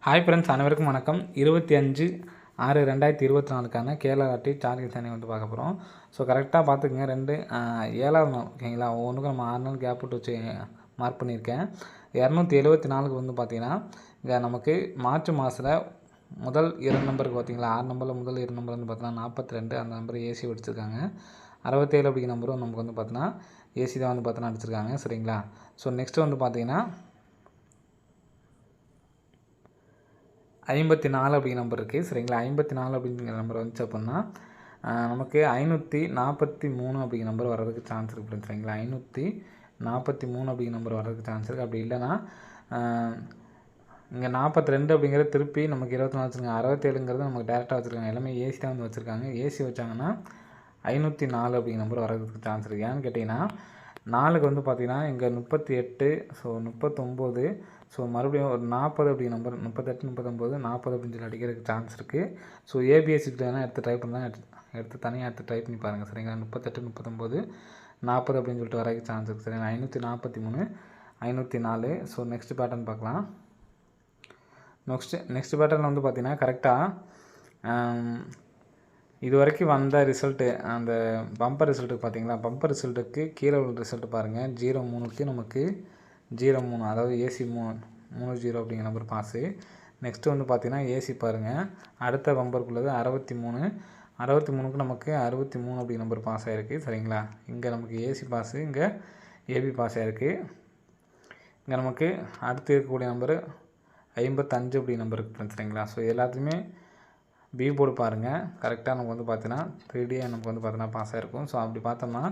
Hi friends, அனைவருக்கும் வணக்கம். 25/6/2024க்கான Kerala lottery target சேனை பார்க்க போகிறோம். ஸோ கரெக்டாக பார்த்துக்குங்க. 7வது நாள் ஓகேங்களா. ஒவ்வொன்றுக்கும் நம்ம 6 நாள் கேப் விட்டு வச்சு மார்க் பண்ணியிருக்கேன். 274க்கு பார்த்தீங்கன்னா இங்கே நமக்கு மார்ச் மாதத்தில் முதல் 2 நம்பருக்கு பார்த்தீங்களா, 6 நம்பரில் முதல் 2 நம்பர் பார்த்தீங்கன்னா 42, அந்த நம்பர் ஏசி அடிச்சிருக்காங்க. 67 அப்படிங்கிற நம்பரும் நமக்கு பார்த்தீங்கன்னா ஏசி தான் பார்த்தீங்கன்னா அடிச்சிருக்காங்க. சரிங்களா. ஸோ நெக்ஸ்ட்டு பார்த்தீங்கன்னா 54 அப்படிங்கிற நம்பர் இருக்குது. சரிங்களா. 54 அப்படிங்கிற நம்பர் வந்துச்சு அப்படின்னா நமக்கு 543 அப்படிங்கிற நம்பர் வர்றதுக்கு சான்ஸ் இருக்குது. சரிங்களா. 543 அப்படிங்கிற நம்பர் வர்றதுக்கு சான்ஸ் இருக்குது. அப்படி இல்லைன்னா இங்கே 42 அப்படிங்கிறது திருப்பி நமக்கு 24 வச்சுருக்காங்க. 67ங்கிறது நமக்கு டேரெக்டாக வச்சுருக்காங்க. எல்லாமே ஏசி தான் வச்சுருக்காங்க. ஏசி வச்சாங்கன்னா 504 அப்படிங்கிற நம்பர் வர்றதுக்கு சான்ஸ் இருக்குது. ஏன்னு கேட்டிங்கன்னா 4க்கு பார்த்தீங்கன்னா இங்கே 38, ஸோ 39, ஸோ மறுபடியும் ஒரு 40 அப்படிங்கிற நம்பர் 38, 39, 40 அப்படின்னு சொல்லி அடிக்கிறதுக்கு சான்ஸ் இருக்குது. ஸோ ஏபிஎஸ்சிக்கு வேணால் எடுத்து ட்ரை பண்ணலாம். எடுத்து தனியாக எடுத்து ட்ரை பண்ணி பாருங்கள். சரிங்களா. 38, 39, 40 அப்படின்னு சொல்லிட்டு வரதுக்கு சான்ஸ் இருக்குது. சரிங்களா. 543, 504. ஸோ நெக்ஸ்ட் பேட்டர்ன் பார்க்கலாம். நெக்ஸ்ட் பேட்டர்னில் பார்த்தீங்கன்னா கரெக்டாக இது வரைக்கும் வந்த ரிசல்ட்டு, அந்த பம்பர் ரிசல்ட்டுக்கு பார்த்தீங்களா, பம்பர் ரிசல்ட்டுக்கு கீழே உள்ள ரிசல்ட்டு பாருங்கள். 03க்கு நமக்கு 03, அதாவது ஏசி 30 அப்படிங்கிற நம்பர் பாஸு. நெக்ஸ்ட்டு பார்த்தீங்கன்னா ஏசி பாருங்கள், அடுத்த பம்பருக்குள்ளது 63க்கு நமக்கு 63 அப்படிங்கிற நம்பர் பாஸ் ஆகிருக்கு. சரிங்களா. இங்கே நமக்கு ஏசி பாஸு, இங்கே ஏபி பாஸ் ஆகிருக்கு. இங்கே நமக்கு அடுத்து இருக்கக்கூடிய நம்பரு 55 அப்படி நம்பர் இருக்குது. சரிங்களா. ஸோ எல்லாத்துலேயுமே பி போர்டு பாருங்கள். கரெக்டாக நமக்கு பார்த்தீங்கன்னா 3D நமக்கு பார்த்தீங்கன்னா பாஸ் ஆகிருக்கும். ஸோ அப்படி பார்த்தோம்னா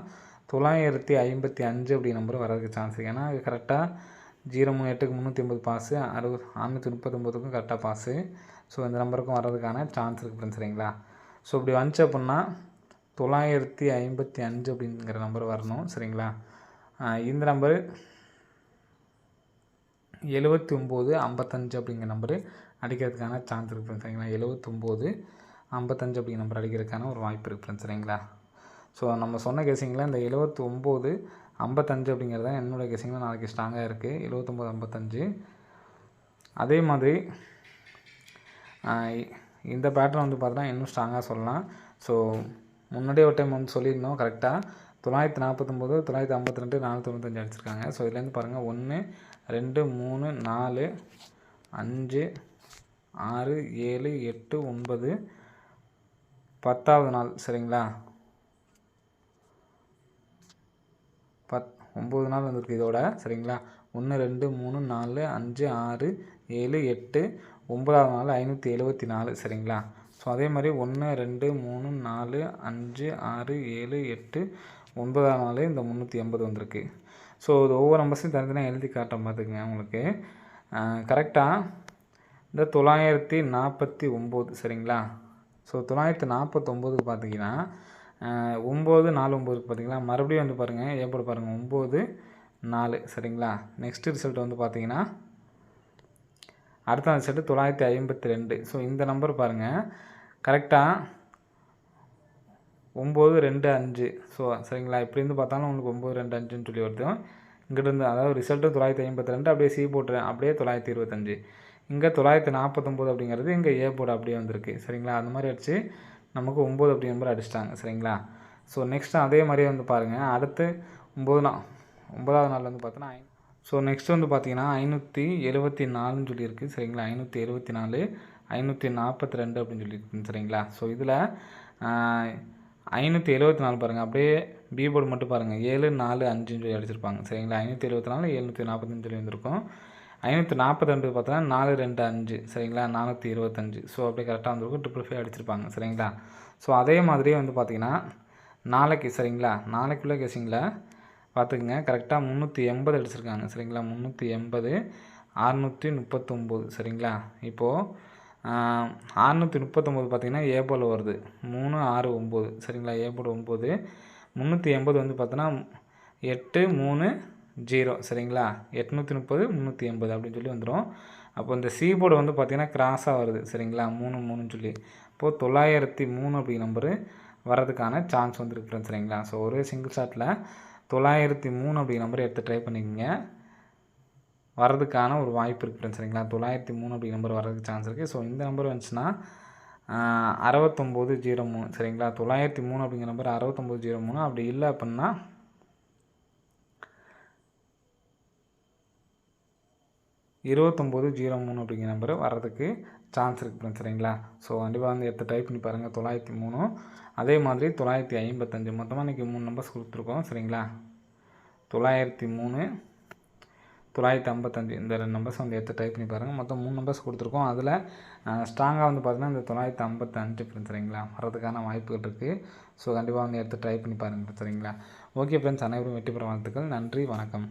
955 அப்படி நம்பர் வரதுக்கு சான்ஸ் இருக்குது. ஏன்னா கரெக்டாக 038க்கு 380 பாஸு, 639க்கும் கரெக்டாக பாஸு. ஸோ இந்த நம்பருக்கும் வர்றதுக்கான சான்ஸ் இருக்குது. சரிங்களா. ஸோ இப்படி வந்துச்சு அப்படின்னா 955 அப்படிங்கிற நம்பர் வரணும். சரிங்களா. இந்த நம்பரு 7955 அப்படிங்கிற நம்பரு அடிக்கிறதுக்கான சான்ஸ் இருக்குது. சரிங்களா. 7955 அப்படிங்கிற நம்பர் அடிக்கிறதுக்கான ஒரு வாய்ப்பு இருக்குது. சரிங்களா. ஸோ நம்ம சொன்ன கெஸிங்கில் இந்த 7955 அப்படிங்கிறது தான் என்னோடய கெஸிங்கில் நாளைக்கு ஸ்ட்ராங்காக இருக்குது. 7955. அதே மாதிரி இந்த பேட்டர்ன் பார்த்தீங்கன்னா இன்னும் ஸ்ட்ராங்காக சொல்லலாம். ஸோ முன்னாடியே ஒரு டைம் சொல்லியிருந்தோம். கரெக்டாக 949, 952, 495 அடிச்சிருக்காங்க. ஸோ இதுலேருந்து பாருங்கள் 1, 2, 3, 4, 5, 6, 7, 8, 9, 10வது நாள். சரிங்களா. 9 நாள் வந்திருக்கு இதோட. சரிங்களா. 1, 2, 3, 4, 5, 6, 7, 8, 9வது நாள் 574. சரிங்களா. ஸோ அதே மாதிரி 1, 2, 3, 4, 5, 6, 7, 8, 9வது நாள் இந்த 380 வந்திருக்கு. ஸோ இது ஒவ்வொரு நம்பர்ஸையும் தனித்தனியாக எழுதி காட்ட பார்த்துக்குங்க. உங்களுக்கு கரெக்டாக இந்த 949. சரிங்களா. ஸோ 949க்கு பார்த்தீங்கன்னா 949க்கு பார்த்தீங்கன்னா மறுபடியும் பாருங்கள் ஏற்பட பாருங்கள் 94. சரிங்களா. நெக்ஸ்ட் ரிசல்ட் பார்த்தீங்கன்னா அடுத்த ரிசல்ட்டு 952. ஸோ இந்த நம்பர் பாருங்கள் கரெக்டாக 925. ஸோ சரிங்களா. இப்படி பார்த்தாலும் உங்களுக்கு 925ன்னு சொல்லி வருது. இங்கிட்டிருந்து அதாவது ரிசல்ட்டு 952, அப்படியே சி போட்டுறேன், அப்படியே 925. இங்கே 949 அப்படிங்கிறது இங்கே ஏ போர்டு அப்படியே வந்திருக்கு. சரிங்களா. அந்த மாதிரி அடித்து நமக்கு 9 அப்படி நம்பர் அடிச்சிட்டாங்க. சரிங்களா. ஸோ நெக்ஸ்ட்டு அதே மாதிரியே பாருங்கள் அடுத்து 9வது நாள் பார்த்தோன்னா ஸோ நெக்ஸ்ட் பார்த்தீங்கன்னா 574ன்னு சொல்லியிருக்கு. சரிங்களா. 574, 542 அப்படின்னு சொல்லியிருக்கு. சரிங்களா. ஸோ இதில் 574 பாருங்கள், அப்படியே பி போர்டு மட்டும் பாருங்கள் 745 சொல்லி அடிச்சிருப்பாங்க. சரிங்களா. 574, 745 சொல்லி வந்திருக்கும். 542 பார்த்தோன்னா 425. சரிங்களா. 425. ஸோ அப்படியே கரெக்டாக வந்திருக்கும். 555 அடிச்சிருப்பாங்க. சரிங்களா. ஸோ அதே மாதிரியே பார்த்தீங்கன்னா நாளைக்கு, சரிங்களா, நாளைக்குள்ளே கெஸிங்கில் பார்த்துக்குங்க. கரெக்டாக 380 அடிச்சிருக்காங்க. சரிங்களா. 380, 639. சரிங்களா. இப்போது 639 பார்த்தீங்கன்னா ஏ போல் வருது 3, 6, 9. சரிங்களா. ஏ போல் 9. 380 பார்த்தோன்னா 8, 3, 0. சரிங்களா. 830, 380 அப்படின்னு சொல்லி வந்துடும். அப்போ இந்த சி போர்டு பார்த்தீங்கன்னா கிராஸாக வருது. சரிங்களா. 3, 3ன்னு சொல்லி. இப்போது 903 அப்படி நம்பரு வர்றதுக்கான சான்ஸ் வந்துருக்கு. சரிங்களா. ஸோ ஒரே சிங்கிள் ஷாட்டில் 903 அப்படி நம்பரை எடுத்து ட்ரை பண்ணிக்கோங்க. வர்றதுக்கான ஒரு வாய்ப்பு இருக்குது ஃப்ரெண்ட்ஸ். சரிங்களா, 903 அப்படிங்கிற நம்பர் வர்றதுக்கு சான்ஸ் இருக்குது. ஸோ இந்த நம்பர் வந்துச்சுன்னா 6903. சரிங்களா, 903 அப்படிங்கிற நம்பர் 6903. அப்படி இல்லை அப்படின்னா 2903 அப்படிங்கிற நம்பர் வர்றதுக்கு சான்ஸ் இருக்குது ஃப்ரெண்ட்ஸ். சரிங்களா, ஸோ கண்டிப்பாக வந்து எடுத்து டைப் பண்ணி பாருங்கள். 903 அதே மாதிரி 955 மொத்தமாக இன்றைக்கி 3 நம்பர்ஸ் கொடுத்துருக்கோம். சரிங்களா, 903 955 இந்த 2 நம்பர்ஸ் வந்து எடுத்து டைப் பண்ணி பாருங்கள். மொத்தம் 3 நம்பர்ஸ் கொடுத்துருக்கோம். அதில் ஸ்ட்ராங்காக வந்து பார்த்திங்கன்னா இந்த 955 ஃப்ரெண்ட்ஸ். சரிங்களா, வர்றதுக்கான வாய்ப்புகள் இருக்குது. ஸோ கண்டிப்பாக வந்து எடுத்து ட்ரை பண்ணி பாருங்கள். சரிங்களா, ஓகே ஃப்ரெண்ட்ஸ், அனைவரும் வெற்றி பெற வாழ்த்துக்கள். நன்றி, வணக்கம்.